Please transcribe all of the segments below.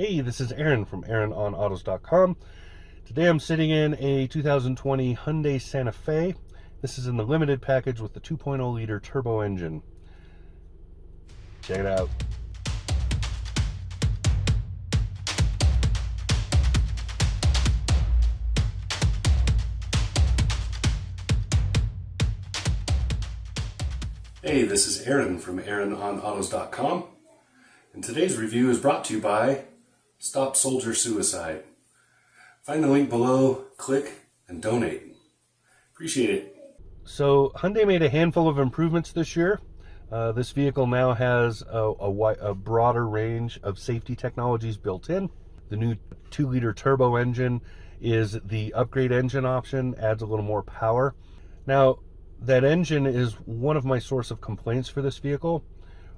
Hey, this is Aaron from AaronOnAutos.com. Today I'm sitting in a 2020 Hyundai Santa Fe. This is in the limited package with the 2.0 liter turbo engine. Check it out. Hey, this is Aaron from AaronOnAutos.com. And today's review is brought to you by Stop Soldier Suicide. Find the link below, click, and donate. Appreciate it. So Hyundai made a handful of improvements this year. This vehicle now has a broader range of safety technologies built in. The new 2-liter turbo engine is the upgrade engine option, adds a little more power. Now, that engine is one of my source of complaints for this vehicle.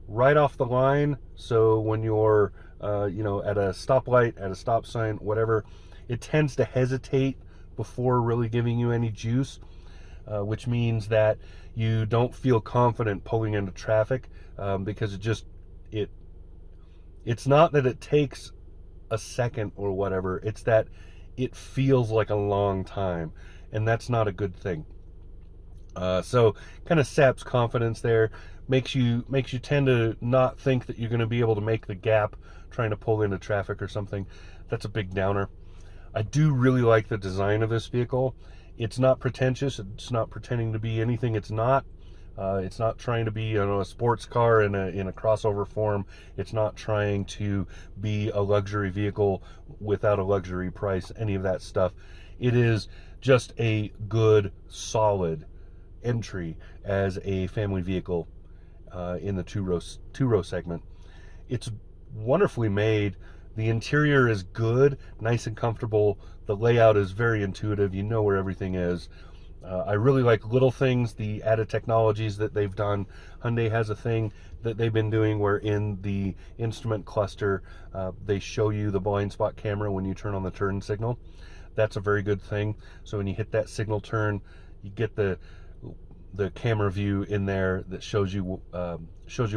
Right off the line, so when you're at a stoplight, at a stop sign, whatever, it tends to hesitate before really giving you any juice, which means that you don't feel confident pulling into traffic, because it's not that it takes a second or whatever, it's that it feels like a long time, and that's not a good thing. So kind of saps confidence there, makes you tend to not think that you're going to be able to make the gap trying to pull into traffic or something. That's a big downer. I do really like the design of this vehicle. It's not pretentious. It's not pretending to be anything it's not. It's not trying to be a sports car in a crossover form. It's not trying to be a luxury vehicle without a luxury price, any of that stuff. It is just a good, solid entry as a family vehicle in the two-row segment. It's wonderfully made. The interior is good, nice and comfortable. The layout is very intuitive. You know where everything is. I really like little things, the added technologies that they've done. Hyundai has a thing that they've been doing where in the instrument cluster, they show you the blind spot camera when you turn on the turn signal. That's a very good thing. So when you hit that signal turn, you get the camera view in there that shows you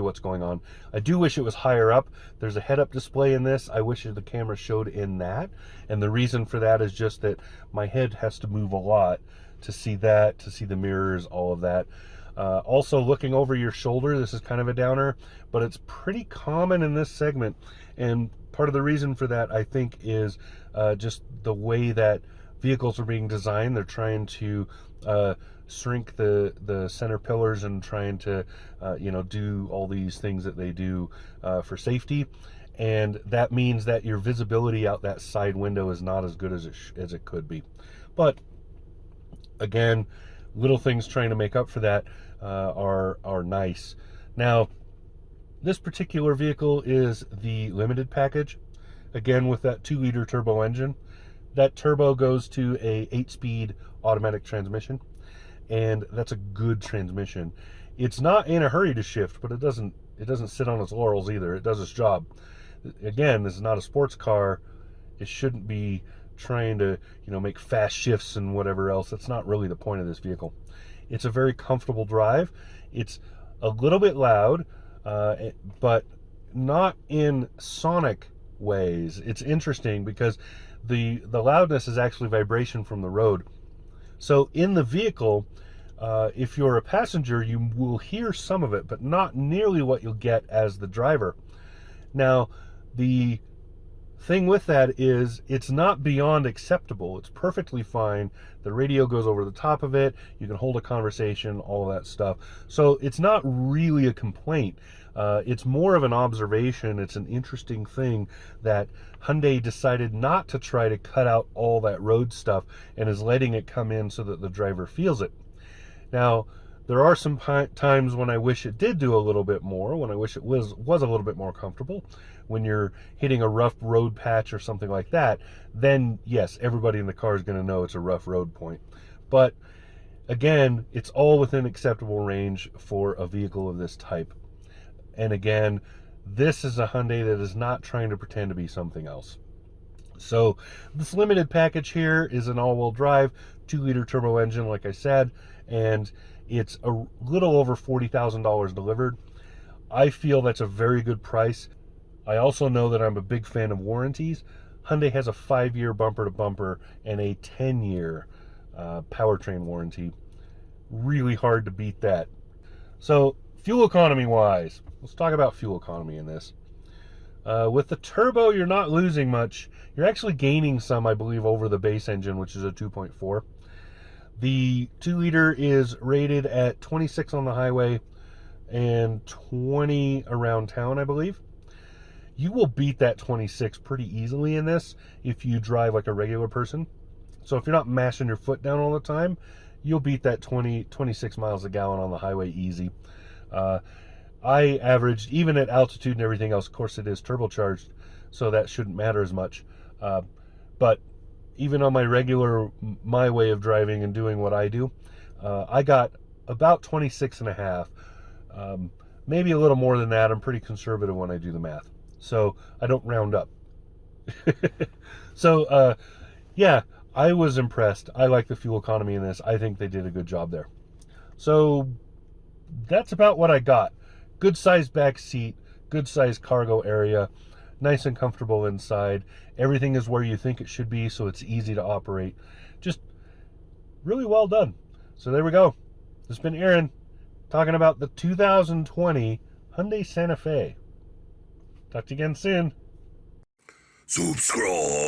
what's going on. I do wish it was higher up. There's a head-up display in this. I wish the camera showed in that, and the reason for that is just that my head has to move a lot to see that, to see the mirrors, all of that. Also, looking over your shoulder, this is kind of a downer, but it's pretty common in this segment, and part of the reason for that, I think, is just the way that vehicles are being designed. They're trying to shrink the center pillars and trying to do all these things that they do for safety, and that means that your visibility out that side window is not as good as it could be. But again, little things trying to make up for that are nice. Now, this particular vehicle is the limited package, again with that 2-liter turbo engine. That turbo goes to a 8-speed automatic transmission, and that's a good transmission. It's not in a hurry to shift, but it doesn't sit on its laurels either. It does its job. Again, this is not a sports car. It shouldn't be trying to make fast shifts and whatever else. That's not really the point of this vehicle. It's a very comfortable drive. It's a little bit loud, but not in sonic ways. It's interesting because the loudness is actually vibration from the road. So in the vehicle, if you're a passenger, you will hear some of it, but not nearly what you'll get as the driver. Now, the thing with that is it's not beyond acceptable. It's perfectly fine. The radio goes over the top of it. You can hold a conversation, all of that stuff. So it's not really a complaint. It's more of an observation. It's an interesting thing that Hyundai decided not to try to cut out all that road stuff and is letting it come in so that the driver feels it. Now, there are some times when I wish it did do a little bit more, when I wish it was a little bit more comfortable. When you're hitting a rough road patch or something like that, then yes, everybody in the car is going to know it's a rough road point. But again, it's all within acceptable range for a vehicle of this type. And again, this is a Hyundai that is not trying to pretend to be something else. So this limited package here is an all-wheel drive 2-liter turbo engine, like I said, and it's a little over $40,000 delivered. I feel that's a very good price. I also know that I'm a big fan of warranties. Hyundai has a 5-year bumper to bumper and a 10-year powertrain warranty. Really hard to beat that. So, fuel economy wise, let's talk about fuel economy in this. With the turbo, you're not losing much. You're actually gaining some, I believe, over the base engine, which is a 2.4. The 2-liter is rated at 26 on the highway and 20 around town, I believe. You will beat that 26 pretty easily in this if you drive like a regular person. So if you're not mashing your foot down all the time, you'll beat that 26 miles a gallon on the highway easy. I averaged, even at altitude and everything else, of course it is turbocharged, so that shouldn't matter as much. But even on my regular, my way of driving and doing what I do, I got about 26 and a half. Maybe a little more than that. I'm pretty conservative when I do the math, so I don't round up. So, yeah, I was impressed. I like the fuel economy in this. I think they did a good job there. So that's about what I got. Good sized back seat, good sized cargo area, nice and comfortable inside. Everything is where you think it should be, so it's easy to operate. Just really well done. So there we go. This has been Aaron talking about the 2020 Hyundai Santa Fe. Talk to you again soon. Subscribe.